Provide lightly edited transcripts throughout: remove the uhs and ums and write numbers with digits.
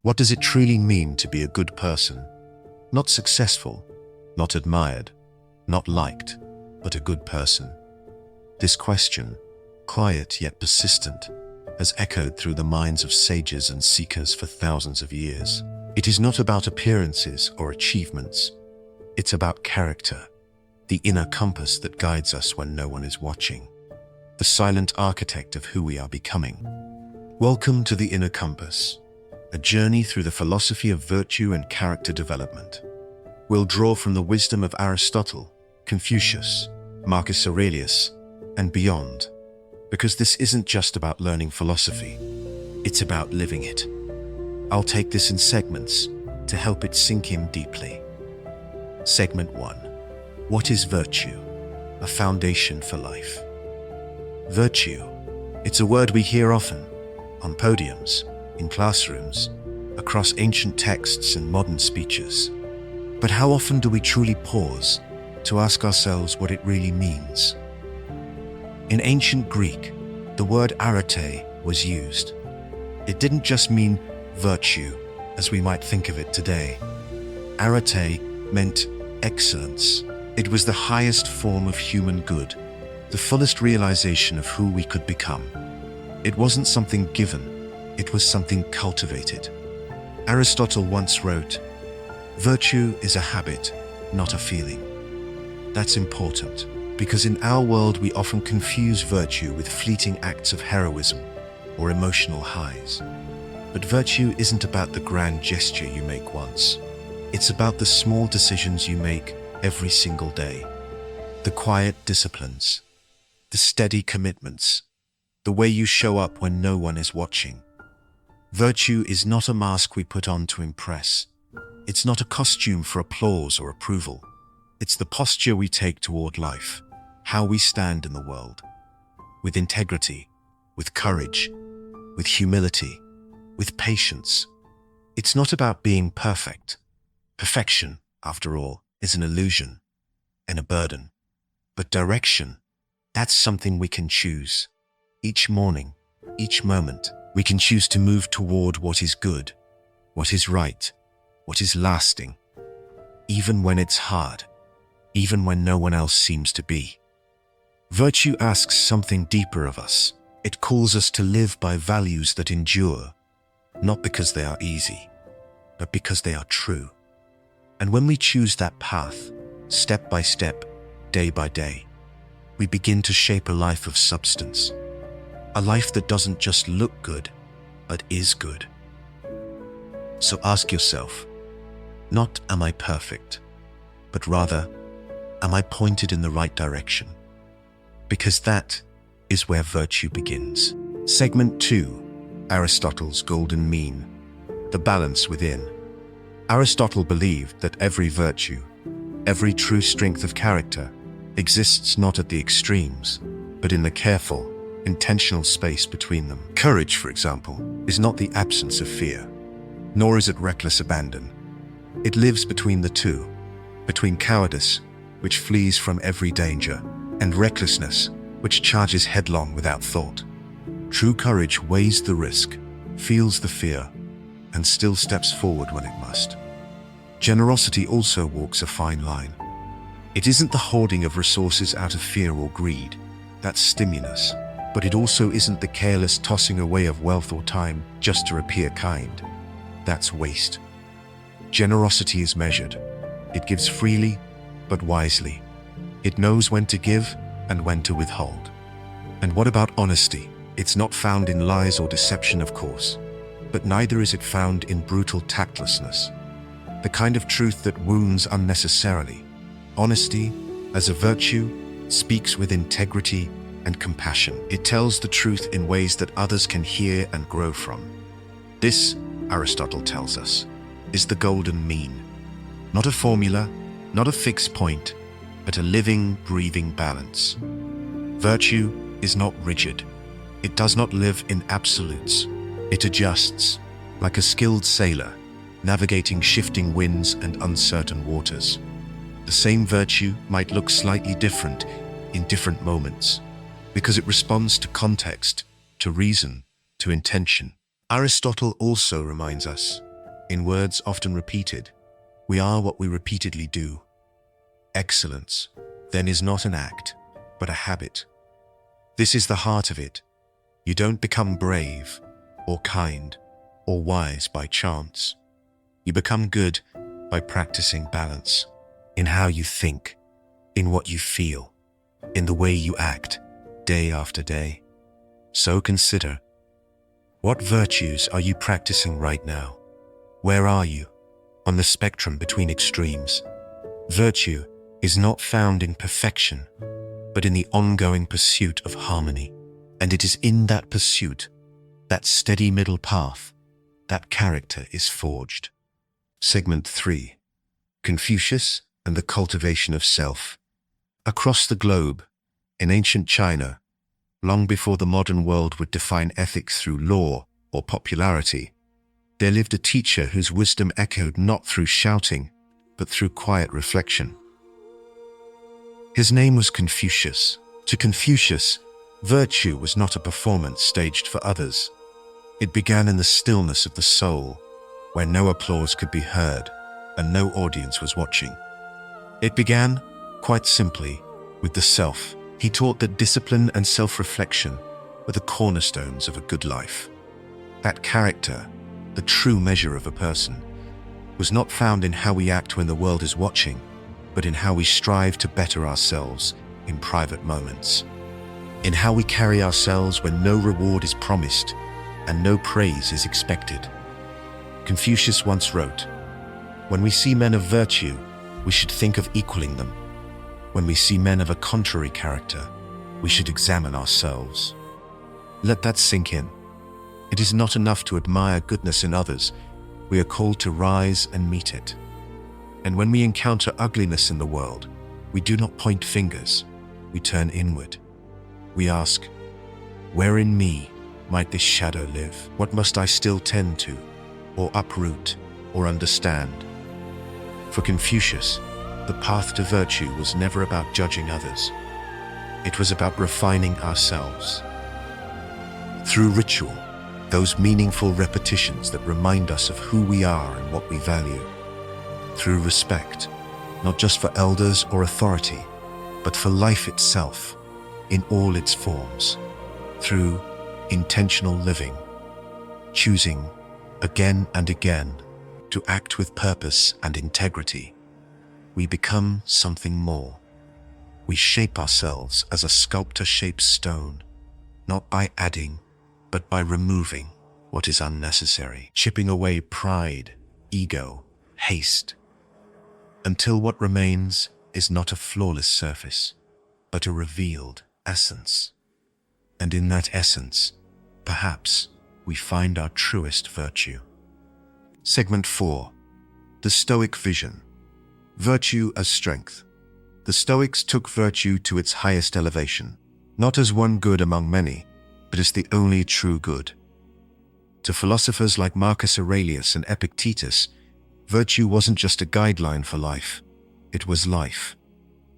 What does it truly mean to be a good person? Not successful, not admired, not liked, but a good person. This question, quiet yet persistent, has echoed through the minds of sages and seekers for thousands of years. It is not about appearances or achievements. It's about character, the inner compass that guides us when no one is watching, the silent architect of who we are becoming. Welcome to the Inner Compass, a journey through the philosophy of virtue and character development. We'll draw from the wisdom of Aristotle, Confucius, Marcus Aurelius, and beyond, because this isn't just about learning philosophy, it's about living it. I'll take this in segments to help it sink in deeply. Segment 1. What is virtue? A foundation for life. Virtue. It's a word we hear often, on podiums, in classrooms, across ancient texts and modern speeches. But how often do we truly pause to ask ourselves what it really means? In ancient Greek, the word arete was used. It didn't just mean virtue, as we might think of it today. Arete meant excellence. It was the highest form of human good, the fullest realization of who we could become. It wasn't something given, it was something cultivated. Aristotle once wrote, "Virtue is a habit, not a feeling." That's important, because in our world we often confuse virtue with fleeting acts of heroism or emotional highs. But virtue isn't about the grand gesture you make once. It's about the small decisions you make every single day. The quiet disciplines, the steady commitments, the way you show up when no one is watching. Virtue is not a mask we put on to impress. It's not a costume for applause or approval. It's the posture we take toward life, how we stand in the world. With integrity, with courage, with humility, with patience. It's not about being perfect. Perfection, after all, is an illusion and a burden. But direction, that's something we can choose. Each morning, each moment, we can choose to move toward what is good, what is right, what is lasting, even when it's hard, even when no one else seems to be. Virtue asks something deeper of us. It calls us to live by values that endure, not because they are easy, but because they are true. And when we choose that path, step by step, day by day, we begin to shape a life of substance. A life that doesn't just look good, but is good. So ask yourself, not am I perfect, but rather, am I pointed in the right direction? Because that is where virtue begins. Segment 2, Aristotle's golden mean, the balance within. Aristotle believed that every virtue, every true strength of character, exists not at the extremes, but in the careful, intentional space between them. Courage, for example, is not the absence of fear, nor is it reckless abandon. It lives between the two, between cowardice, which flees from every danger, and recklessness, which charges headlong without thought. True courage weighs the risk, feels the fear, and still steps forward when it must. Generosity also walks a fine line. It isn't the hoarding of resources out of fear or greed, that's stimulus, but it also isn't the careless tossing away of wealth or time just to appear kind. That's waste. Generosity is measured. It gives freely, but wisely. It knows when to give and when to withhold. And what about honesty? It's not found in lies or deception, of course, but neither is it found in brutal tactlessness, the kind of truth that wounds unnecessarily. Honesty, as a virtue, speaks with integrity and compassion. It tells the truth in ways that others can hear and grow from. This, Aristotle tells us, is the golden mean. Not a formula, not a fixed point, but a living, breathing balance. Virtue is not rigid. It does not live in absolutes. It adjusts, like a skilled sailor, navigating shifting winds and uncertain waters. The same virtue might look slightly different in different moments, because it responds to context, to reason, to intention. Aristotle also reminds us In words often repeated, we are what we repeatedly do. Excellence, then, is not an act, but a habit. This is the heart of it. You don't become brave, or kind, or wise by chance. You become good by practicing balance in how you think, in what you feel, in the way you act, day after day. So consider, what virtues are you practicing right now? Where are you on the spectrum between extremes? Virtue is not found in perfection, but in the ongoing pursuit of harmony. And it is in that pursuit, that steady middle path, that character is forged. Segment 3. Confucius and the cultivation of self. Across the globe, in ancient China, long before the modern world would define ethics through law or popularity, there lived a teacher whose wisdom echoed not through shouting, but through quiet reflection. His name was Confucius. To Confucius, virtue was not a performance staged for others. It began in the stillness of the soul, where no applause could be heard and no audience was watching. It began, quite simply, with the self. He taught that discipline and self-reflection were the cornerstones of a good life. That character, the true measure of a person, was not found in how we act when the world is watching, but in how we strive to better ourselves in private moments. In how we carry ourselves when no reward is promised and no praise is expected. Confucius once wrote, "When we see men of virtue, we should think of equaling them. When we see men of a contrary character, we should examine ourselves." Let that sink in. It is not enough to admire goodness in others. We are called to rise and meet it. And when we encounter ugliness in the world, we do not point fingers, we turn inward. We ask, where in me might this shadow live? What must I still tend to, or uproot, or understand? For Confucius, the path to virtue was never about judging others. It was about refining ourselves. Through ritual, those meaningful repetitions that remind us of who we are and what we value. Through respect, not just for elders or authority, but for life itself, in all its forms. Through intentional living, choosing again and again to act with purpose and integrity, we become something more. We shape ourselves as a sculptor shapes stone, not by adding, but by removing what is unnecessary, chipping away pride, ego, haste, until what remains is not a flawless surface, but a revealed essence. And in that essence, perhaps, we find our truest virtue. Segment 4. The Stoic Vision. Virtue as strength. The Stoics took virtue to its highest elevation, not as one good among many, but as the only true good. To philosophers like Marcus Aurelius and Epictetus, virtue wasn't just a guideline for life, it was life.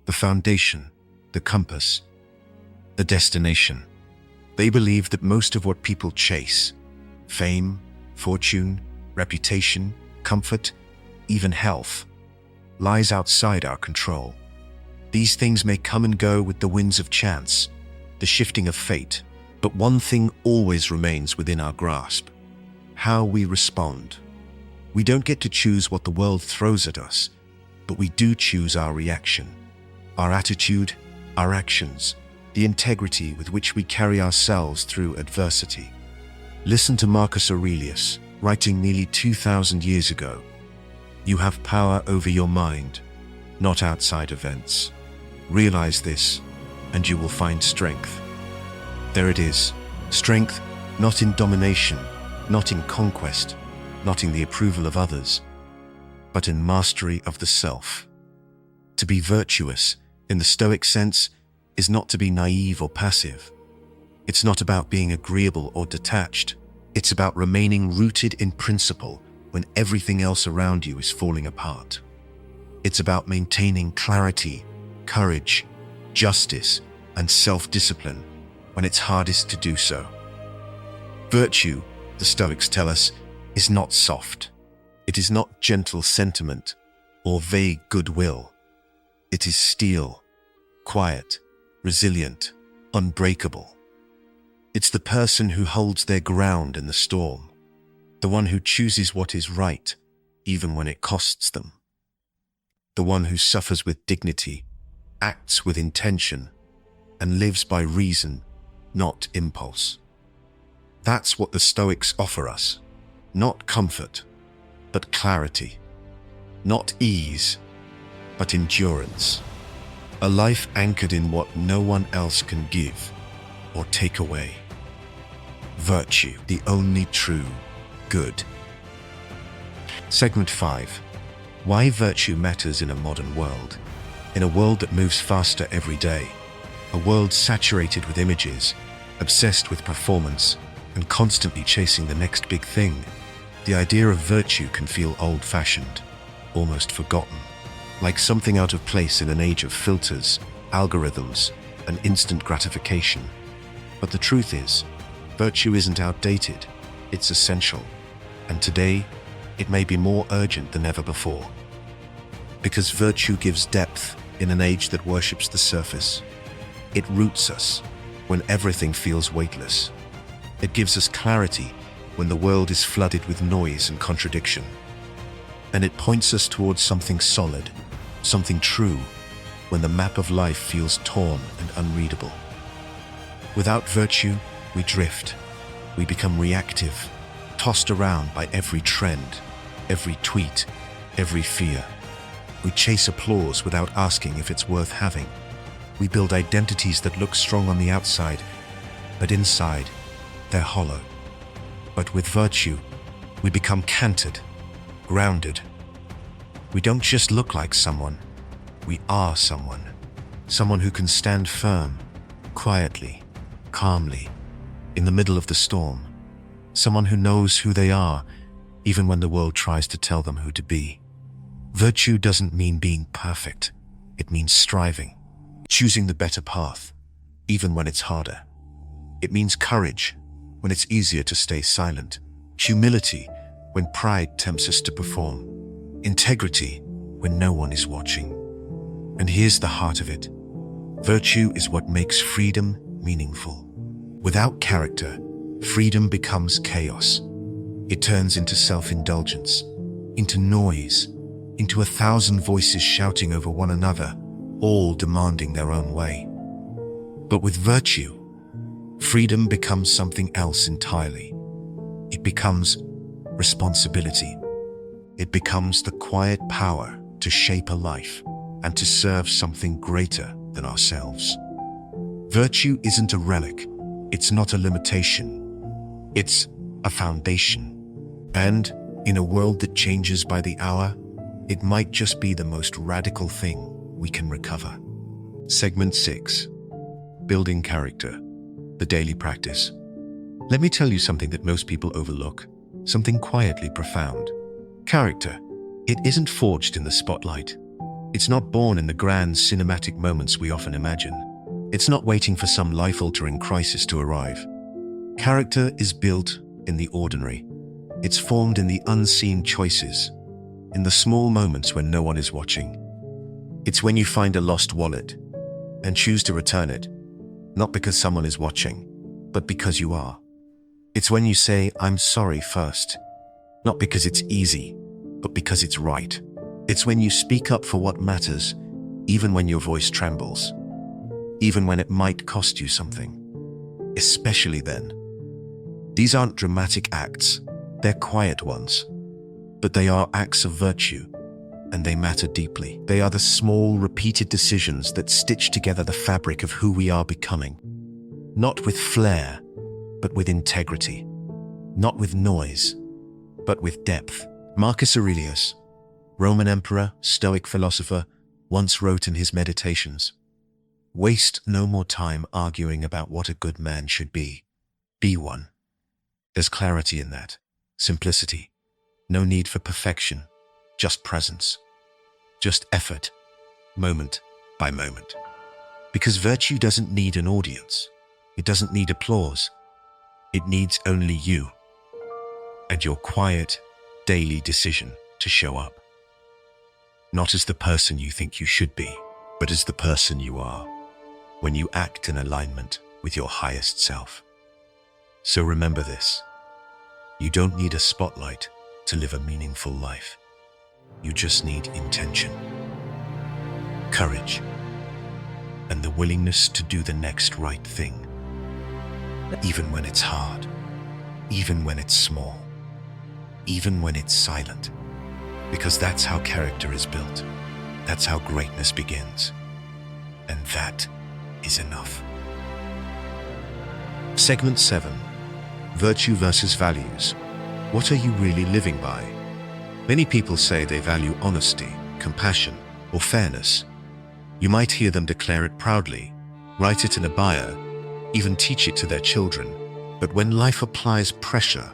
The foundation, the compass, the destination. They believed that most of what people chase, fame, fortune, reputation, comfort, even health, lies outside our control. These things may come and go with the winds of chance, the shifting of fate, but one thing always remains within our grasp: how we respond. We don't get to choose what the world throws at us, but we do choose our reaction, our attitude, our actions, the integrity with which we carry ourselves through adversity. Listen to Marcus Aurelius, writing nearly 2,000 years ago. You have power over your mind, not outside events. Realize this, and you will find strength. There it is, strength not in domination, not in conquest, not in the approval of others, but in mastery of the self. To be virtuous, in the Stoic sense, is not to be naive or passive. It's not about being agreeable or detached. It's about remaining rooted in principle when everything else around you is falling apart. It's about maintaining clarity, courage, justice, and self-discipline when it's hardest to do so. Virtue, the Stoics tell us, is not soft. It is not gentle sentiment or vague goodwill. It is steel, quiet, resilient, unbreakable. It's the person who holds their ground in the storm, the one who chooses what is right, even when it costs them. The one who suffers with dignity, acts with intention, and lives by reason, not impulse. That's what the Stoics offer us. Not comfort, but clarity. Not ease, but endurance. A life anchored in what no one else can give or take away. Virtue, the only true good. Segment 5. Why virtue matters in a modern world. In a world that moves faster every day, a world saturated with images, obsessed with performance, and constantly chasing the next big thing, the idea of virtue can feel old-fashioned, almost forgotten, like something out of place in an age of filters, algorithms, and instant gratification. But the truth is, virtue isn't outdated, it's essential, and today, it may be more urgent than ever before. Because virtue gives depth in an age that worships the surface. It roots us when everything feels weightless. It gives us clarity when the world is flooded with noise and contradiction. And it points us towards something solid, something true, when the map of life feels torn and unreadable. Without virtue, we drift. We become reactive, tossed around by every trend, every tweet, every fear. We chase applause without asking if it's worth having. We build identities that look strong on the outside, but inside, they're hollow. But with virtue, we become canted, grounded. We don't just look like someone, we are someone. Someone who can stand firm, quietly, calmly, in the middle of the storm. Someone who knows who they are, even when the world tries to tell them who to be. Virtue doesn't mean being perfect. It means striving, choosing the better path, even when it's harder. It means courage, when it's easier to stay silent. Humility, when pride tempts us to perform. Integrity, when no one is watching. And here's the heart of it. Virtue is what makes freedom meaningful. Without character, freedom becomes chaos. It turns into self-indulgence, into noise, into 1,000 voices shouting over one another, all demanding their own way. But with virtue, freedom becomes something else entirely. It becomes responsibility. It becomes the quiet power to shape a life and to serve something greater than ourselves. Virtue isn't a relic. It's not a limitation. It's a foundation. And in a world that changes by the hour, it might just be the most radical thing we can recover. Segment 6. Building character. The daily practice. Let me tell you something that most people overlook, something quietly profound. Character. It isn't forged in the spotlight. It's not born in the grand cinematic moments we often imagine. It's not waiting for some life-altering crisis to arrive. Character is built in the ordinary. It's formed in the unseen choices, in the small moments when no one is watching. It's when you find a lost wallet and choose to return it, not because someone is watching, but because you are. It's when you say, "I'm sorry" first, not because it's easy, but because it's right. It's when you speak up for what matters, even when your voice trembles, even when it might cost you something. Especially then. These aren't dramatic acts, they're quiet ones. But they are acts of virtue, and they matter deeply. They are the small, repeated decisions that stitch together the fabric of who we are becoming. Not with flair, but with integrity. Not with noise, but with depth. Marcus Aurelius, Roman emperor, Stoic philosopher, once wrote in his Meditations, "Waste no more time arguing about what a good man should be. Be one." There's clarity in that. Simplicity. No need for perfection, just presence. Just effort, moment by moment. Because virtue doesn't need an audience. It doesn't need applause. It needs only you. And your quiet, daily decision to show up. Not as the person you think you should be, but as the person you are, when you act in alignment with your highest self. So remember this: you don't need a spotlight to live a meaningful life. You just need intention, courage, and the willingness to do the next right thing. Even when it's hard, even when it's small, even when it's silent. Because that's how character is built. That's how greatness begins. And that is enough. Segment 7. Virtue versus values. What are you really living by? Many people say they value honesty, compassion, or fairness. You might hear them declare it proudly, write it in a bio, even teach it to their children. But when life applies pressure,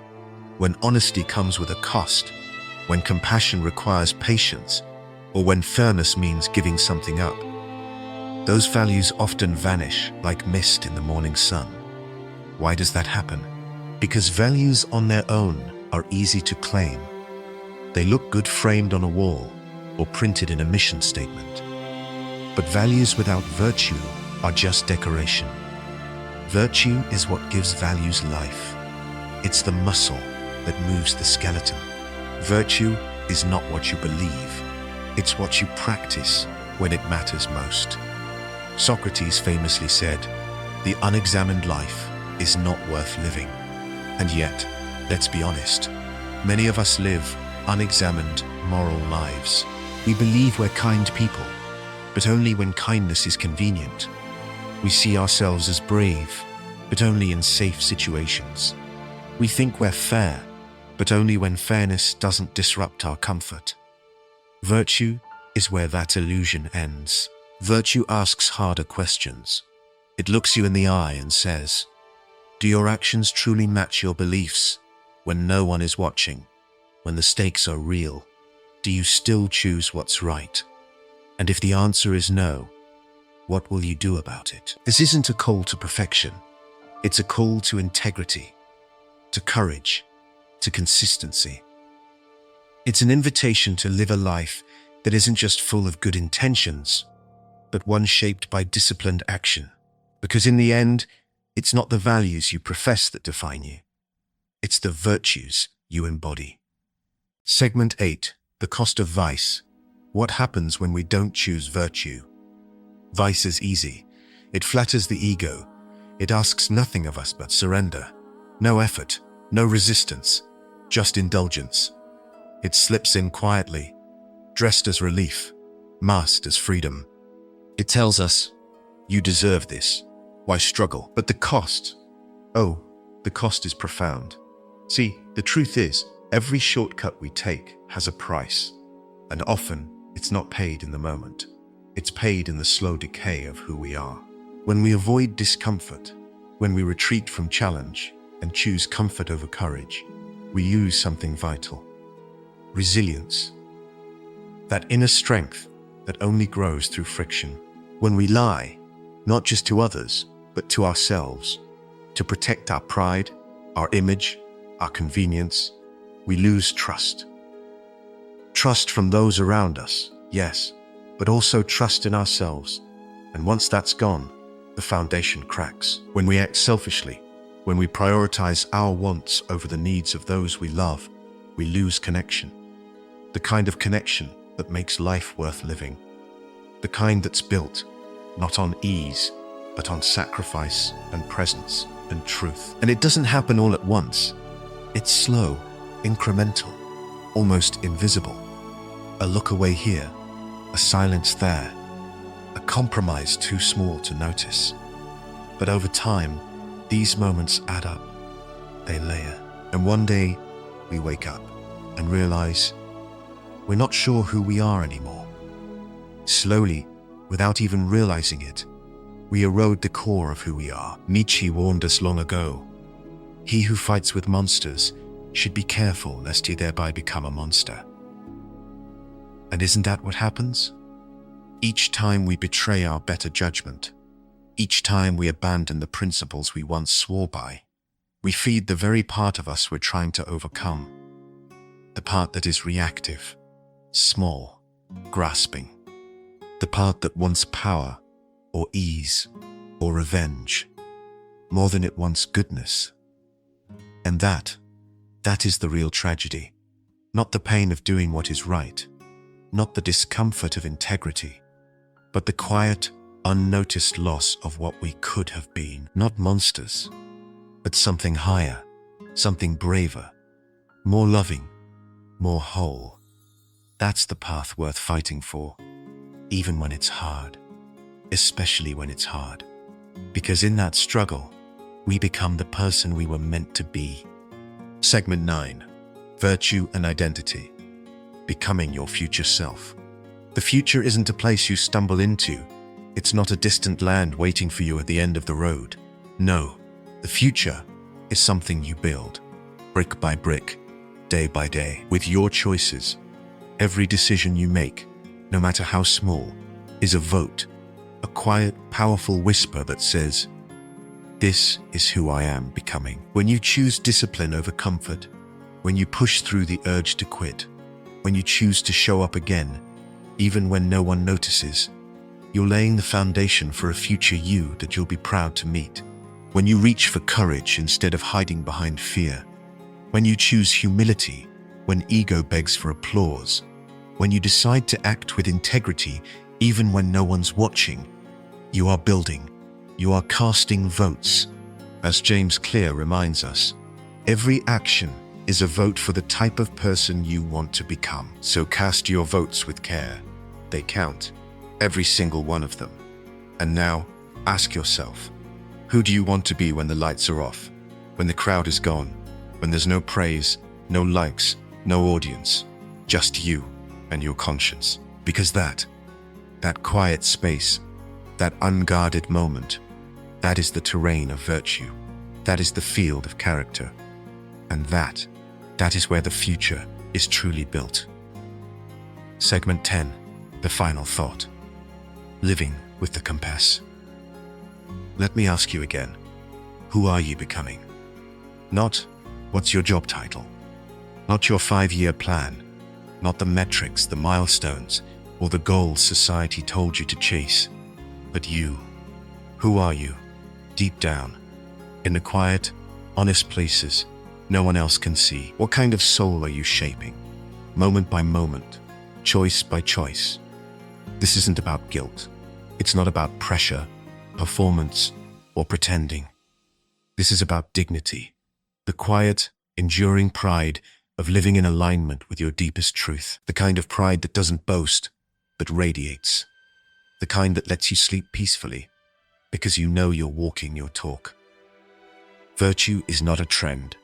when honesty comes with a cost, when compassion requires patience, or when fairness means giving something up, those values often vanish like mist in the morning sun. Why does that happen? Because values on their own are easy to claim. They look good framed on a wall or printed in a mission statement. But values without virtue are just decoration. Virtue is what gives values life. It's the muscle that moves the skeleton. Virtue is not what you believe. It's what you practice when it matters most. Socrates famously said, "The unexamined life is not worth living." And yet, let's be honest, many of us live unexamined moral lives. We believe we're kind people, but only when kindness is convenient. We see ourselves as brave, but only in safe situations. We think we're fair, but only when fairness doesn't disrupt our comfort. Virtue is where that illusion ends. Virtue asks harder questions. It looks you in the eye and says, do your actions truly match your beliefs when no one is watching? When the stakes are real, do you still choose what's right? And if the answer is no, what will you do about it? This isn't a call to perfection. It's a call to integrity, to courage, to consistency. It's an invitation to live a life that isn't just full of good intentions, but one shaped by disciplined action. Because in the end, it's not the values you profess that define you. It's the virtues you embody. Segment 8. The cost of vice. What happens when we don't choose virtue? Vice is easy. It flatters the ego. It asks nothing of us but surrender. No effort, no resistance, just indulgence. It slips in quietly, dressed as relief, masked as freedom. It tells us, you deserve this. Why struggle? But the cost, oh, the cost is profound. See, the truth is, every shortcut we take has a price, and often it's not paid in the moment. It's paid in the slow decay of who we are. When we avoid discomfort, when we retreat from challenge and choose comfort over courage, we lose something vital. Resilience. That inner strength that only grows through friction. When we lie, not just to others, but to ourselves, to protect our pride, our image, our convenience, we lose trust. Trust from those around us, yes, but also trust in ourselves. And once that's gone, the foundation cracks. When we act selfishly, when we prioritize our wants over the needs of those we love, we lose connection. The kind of connection that makes life worth living. The kind that's built, not on ease, but on sacrifice and presence and truth. And it doesn't happen all at once. It's slow, incremental, almost invisible. A look away here, a silence there, a compromise too small to notice. But over time, these moments add up. They layer. And one day, we wake up and realize we're not sure who we are anymore. Slowly, without even realizing it, we erode the core of who we are. Nietzsche warned us long ago. He who fights with monsters should be careful lest he thereby become a monster. And isn't that what happens? Each time we betray our better judgment, each time we abandon the principles we once swore by, we feed the very part of us we're trying to overcome. the part that is reactive, small, grasping, the part that wants power or ease or revenge more than it wants goodness. And that is the real tragedy, not the pain of doing what is right, not the discomfort of integrity, but the quiet, unnoticed loss of what we could have been. Not monsters, but something higher, something braver, more loving, more whole. That's the path worth fighting for, even when it's hard, especially when it's hard. Because in that struggle, we become the person we were meant to be. Segment 9. Virtue and Identity. Becoming your future self. The future isn't a place you stumble into. It's not a distant land waiting for you at the end of the road. No, the future is something you build, brick by brick, day by day, with your choices. Every decision you make, no matter how small, is a vote, a quiet, powerful whisper that says, "This is who I am becoming." When you choose discipline over comfort, when you push through the urge to quit, when you choose to show up again, even when no one notices, you're laying the foundation for a future you that you'll be proud to meet. When you reach for courage instead of hiding behind fear, when you choose humility when ego begs for applause, when you decide to act with integrity even when no one's watching, you are building, you are casting votes. As James Clear reminds us, every action is a vote for the type of person you want to become. So cast your votes with care. They count, every single one of them. And now, ask yourself, who do you want to be when the lights are off, when the crowd is gone, when there's no praise, no likes, no audience, just you and your conscience? Because that quiet space, that unguarded moment, that is the terrain of virtue. That is the field of character. And that is where the future is truly built. Segment 10, the final thought. Living with the compass. Let me ask you again, who are you becoming? Not, what's your job title? Not your 5-year plan. Not the metrics, the milestones, or the goals society told you to chase. But you. Who are you? Deep down, in the quiet, honest places no one else can see. What kind of soul are you shaping? Moment by moment, choice by choice. This isn't about guilt. It's not about pressure, performance, or pretending. This is about dignity, the quiet, enduring pride of living in alignment with your deepest truth. The kind of pride that doesn't boast, but radiates. The kind that lets you sleep peacefully, because you know you're walking your talk. Virtue is not a trend.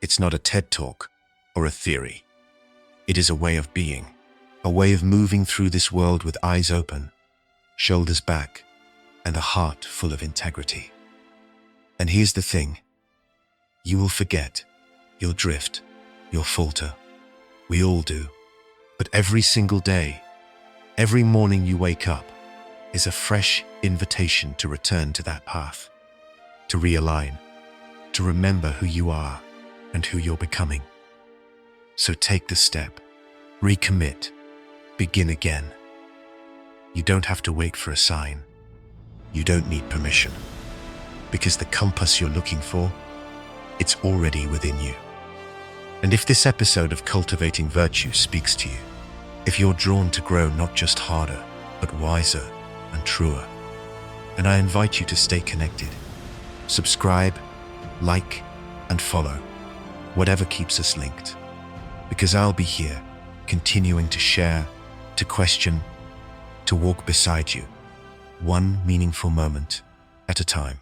It's not a TED Talk or a theory. It is a way of being, a way of moving through this world with eyes open, shoulders back, and a heart full of integrity. And here's the thing. You will forget, you'll drift, you'll falter. We all do. But every single day, every morning you wake up, is a fresh invitation to return to that path, to realign, to remember who you are and who you're becoming. So take the step, recommit, begin again. You don't have to wait for a sign. You don't need permission, because the compass you're looking for, it's already within you. And if this episode of Cultivating Virtue speaks to you, if you're drawn to grow not just harder, but wiser and truer, then I invite you to stay connected. Subscribe, like, and follow, whatever keeps us linked. Because I'll be here, continuing to share, to question, to walk beside you, one meaningful moment at a time.